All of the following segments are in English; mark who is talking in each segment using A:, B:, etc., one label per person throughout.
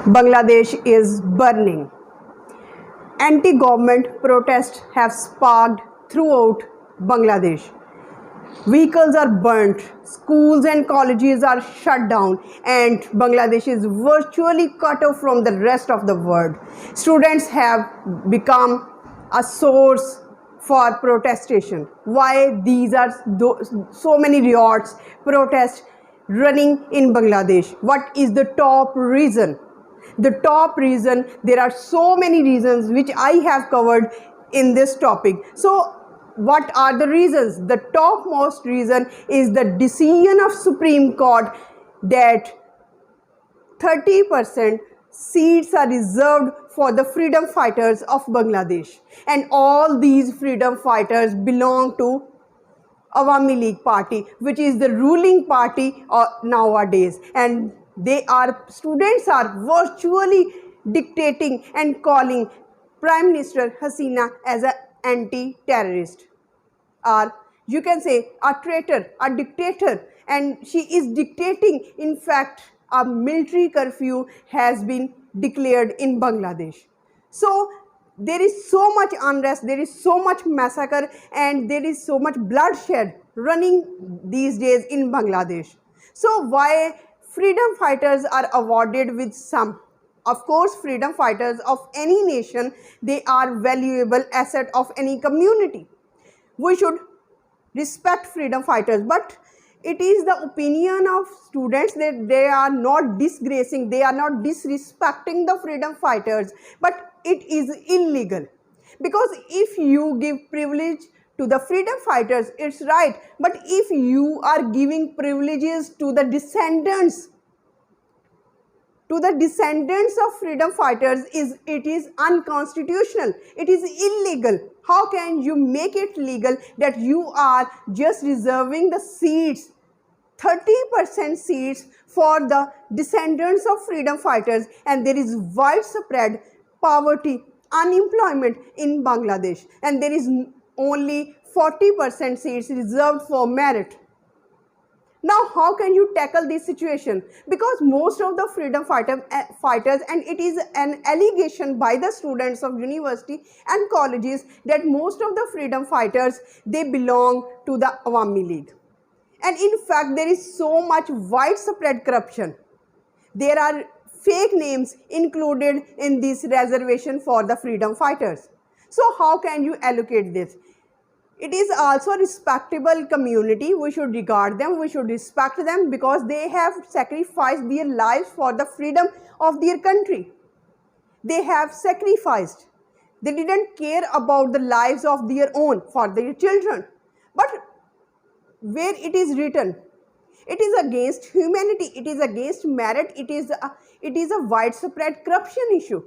A: Bangladesh is burning. Anti-government protests have sparked throughout Bangladesh. Vehicles are burnt, schools and colleges are shut down, and Bangladesh is virtually cut off from the rest of the world. Students have become a source for protestation. Why these are so many riots, protests running in Bangladesh? What is the top reason? The top reason, there are so many reasons which I have covered in this topic. So what are the reasons? The topmost reason is the decision of Supreme Court that 30% seats are reserved for the freedom fighters of Bangladesh, and all these freedom fighters belong to Awami League party, which is the ruling party nowadays, and students are virtually dictating and calling Prime Minister Hasina as an anti-terrorist, or you can say a traitor, a dictator, and she is dictating. In fact, a military curfew has been declared in Bangladesh. So there is so much unrest, there is so much massacre, and there is so much bloodshed running these days in Bangladesh. So why freedom fighters are awarded with some? Of course, freedom fighters of any nation, they are valuable asset of any community. We should respect freedom fighters, but it is the opinion of students that they are not disgracing, they are not disrespecting the freedom fighters, but it is illegal. Because if you give privilege to the freedom fighters, it's right, but if you are giving privileges to the descendants of freedom fighters, it is unconstitutional, it is illegal. How can you make it legal that you are just reserving the seats, 30% seats for the descendants of freedom fighters, and there is widespread poverty, unemployment in Bangladesh, and there is only 40% seats reserved for merit? Now, how can you tackle this situation? Because most of the freedom fighters, and it is an allegation by the students of university and colleges that most of the freedom fighters, they belong to the Awami League. And in fact, there is so much widespread corruption. There are fake names included in this reservation for the freedom fighters. So how can you allocate this? It is also a respectable community. We should regard them, we should respect them, because they have sacrificed their lives for the freedom of their country. They have sacrificed. They didn't care about the lives of their own, for their children. But where it is written, it is against humanity, it is against merit, it is a widespread corruption issue.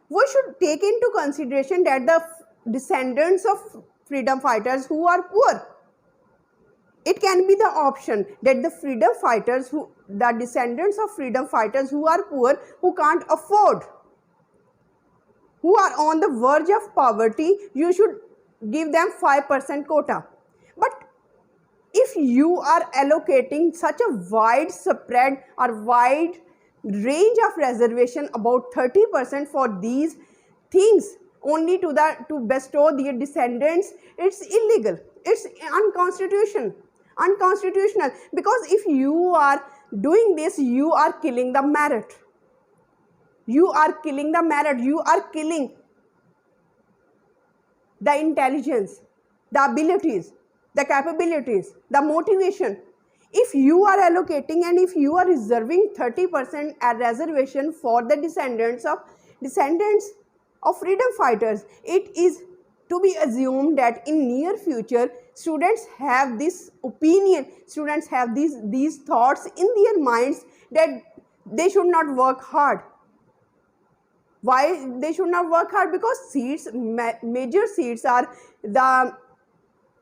A: We should take into consideration that the descendants of freedom fighters who are poor, it can be the option that the descendants of freedom fighters who are poor, who can't afford, who are on the verge of poverty, you should give them 5% quota. But if you are allocating such a widespread or wide range of reservation, about 30% for these things, only to bestow their descendants, it's illegal, it's unconstitutional, because if you are doing this, you are killing the merit, you are killing the intelligence, the abilities, the capabilities, the motivation. If you are allocating and if you are reserving 30% a reservation for the descendants of freedom fighters, it is to be assumed that in near future students have this opinion, students have these thoughts in their minds that they should not work hard. Why they should not work hard? Because major seats are, the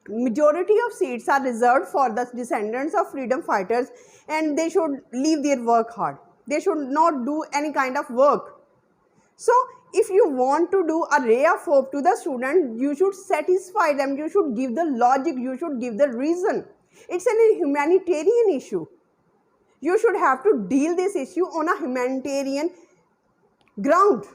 A: majority of seats are reserved for the descendants of freedom fighters, and they should leave their work hard, they should not do any kind of work. So if you want to do a ray of hope to the student, you should satisfy them, you should give the logic, you should give the reason. It's a humanitarian issue. You should have to deal this issue on a humanitarian ground.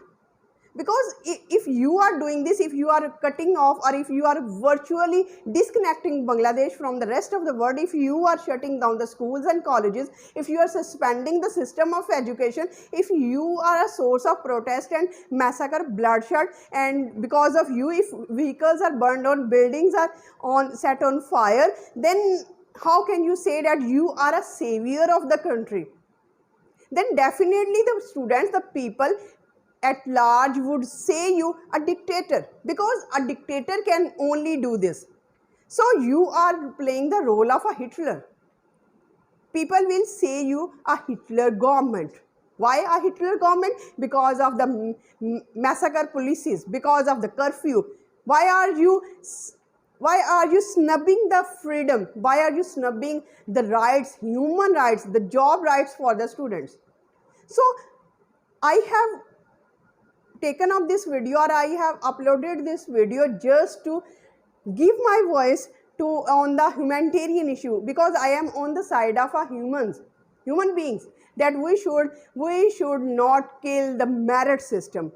A: Because if you are doing this, if you are cutting off or if you are virtually disconnecting Bangladesh from the rest of the world, if you are shutting down the schools and colleges, if you are suspending the system of education, if you are a source of protest and massacre, bloodshed, and because of you, if vehicles are burned on, buildings are set on fire, then how can you say that you are a savior of the country? Then definitely the students, the people at large would say you a dictator, because a dictator can only do this. So you are playing the role of a Hitler. People will say you a Hitler government. Why a Hitler government? Because of the massacre policies, because of the curfew. Why are you snubbing the freedom? Why are you snubbing the rights, human rights, the job rights for the students? So I have taken up this video, or I have uploaded this video just to give my voice to on the humanitarian issue, because I am on the side of a human beings, that we should not kill the merit system.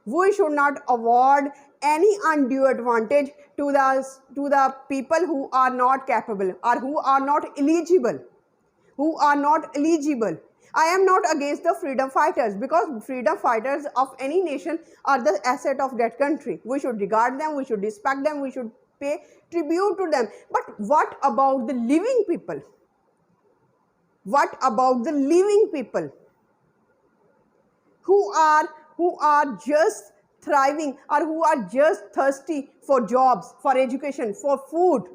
A: We should not award any undue advantage to the people who are not capable or who are not eligible. I am not against the freedom fighters, because freedom fighters of any nation are the asset of that country. We should regard them, we should respect them, we should pay tribute to them. But what about the living people? What about the living people who are just thriving, or who are just thirsty for jobs, for education, for food?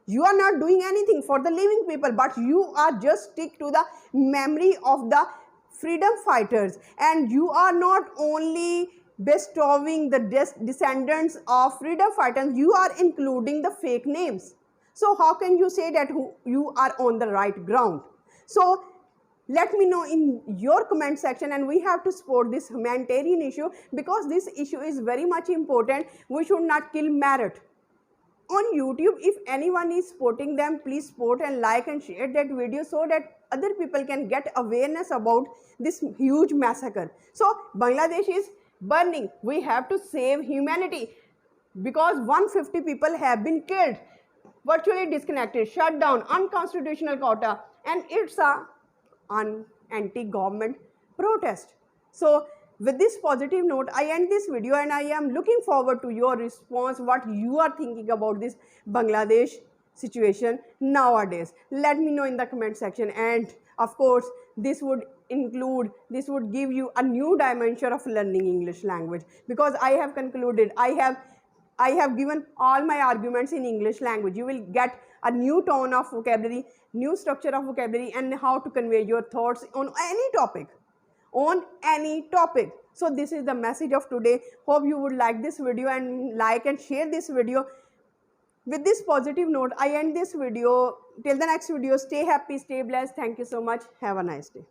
A: You are not doing anything for the living people, but you are just stick to the memory of the freedom fighters, and you are not only bestowing the descendants of freedom fighters, you are including the fake names. So how can you say that you are on the right ground? So let me know in your comment section, and we have to support this humanitarian issue, because this issue is very much important. We should not kill merit. On YouTube, if anyone is supporting them, please support and like and share that video, so that other people can get awareness about this huge massacre. So Bangladesh is burning. We have to save humanity, because 150 people have been killed, virtually disconnected, shut down, unconstitutional quota, and it's an anti-government protest. So with this positive note, I end this video, and I am looking forward to your response, what you are thinking about this Bangladesh situation nowadays. Let me know in the comment section, and of course this would give you a new dimension of learning English language, because I have concluded, I have given all my arguments in English language. You will get a new tone of vocabulary, new structure of vocabulary, and how to convey your thoughts on any topic. So this is the message of today. Hope you would like this video and like and share this video. With this positive note, I end this video. Till the next video, stay happy, stay blessed. Thank you so much. Have a nice day.